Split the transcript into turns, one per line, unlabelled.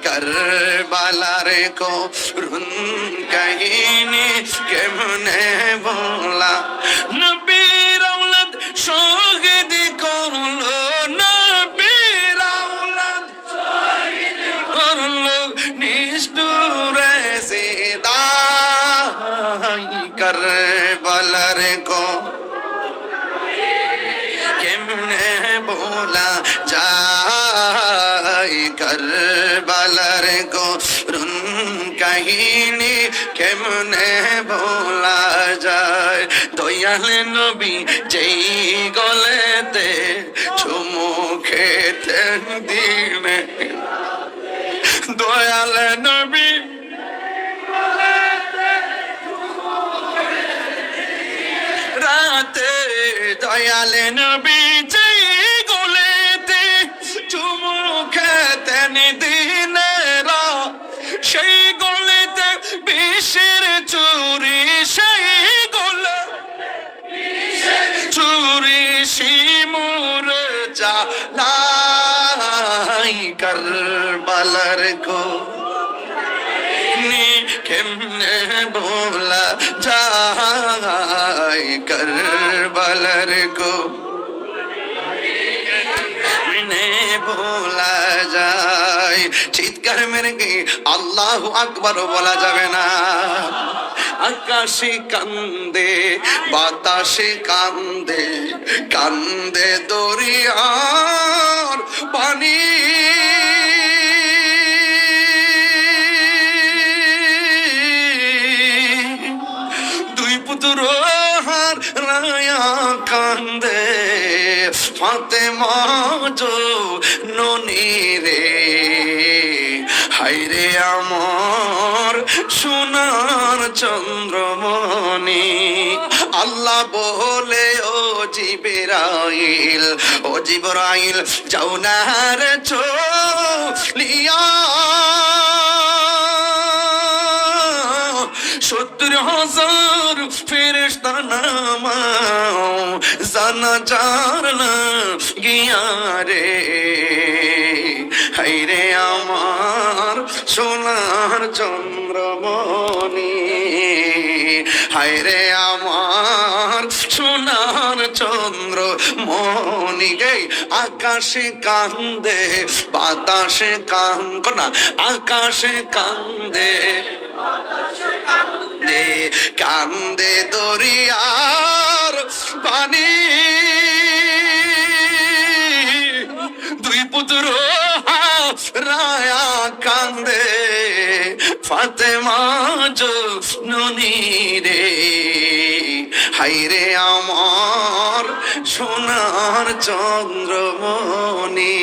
करबलार को रुन कहीने केमने बोला नबीर औलाद शहीद करलो नबीर औलाद शहीद करलो निष्ठुर सिदाई करबलार को केमने बोला जाए करबलार को रुन कहीने केमने बोला जाए दयाल नबी जेई गलेते चुमु खेतेन दिने दयाल नबी राते दयाल नबी जेई गलेते चुमु खेतेन दिने रा সেই গলেতে বিষের চুরি সেই গলে চুরি শিমুর চালাই করবলার কো নি কেমনে बोला যায় করবলার কো बोला যায় চিৎকার মেরে গে আল্লাহু আকবার বলা যাবে না আকাশে কান্দে বাতাসে কান্দে কান্দে দরিয়ার পানি দুই পুত্র হার রায়া কান্দে ফাতেমা জো ননি রে হায়রে আমার সোনার চন্দ্রমণি আল্লাহ বলে ও জিবরাইল যাও না রে চলিয়া 70,000 ফেরেশতা নামাও জানাজার গিয়া রে হায়রে আমার সোনার চন্দ্রমণি হায়রে আমার সোনার চন্দ্রমণি গে আকাশে কান্দে বাতাসে কান্দ না আকাশে কান্দে কান্দে কান্দে দরিয়ার পানি দুই পুত্র রায়া কান্দে ফাতেমা জননী রে হায়রে আমার সোনার চন্দ্রমণি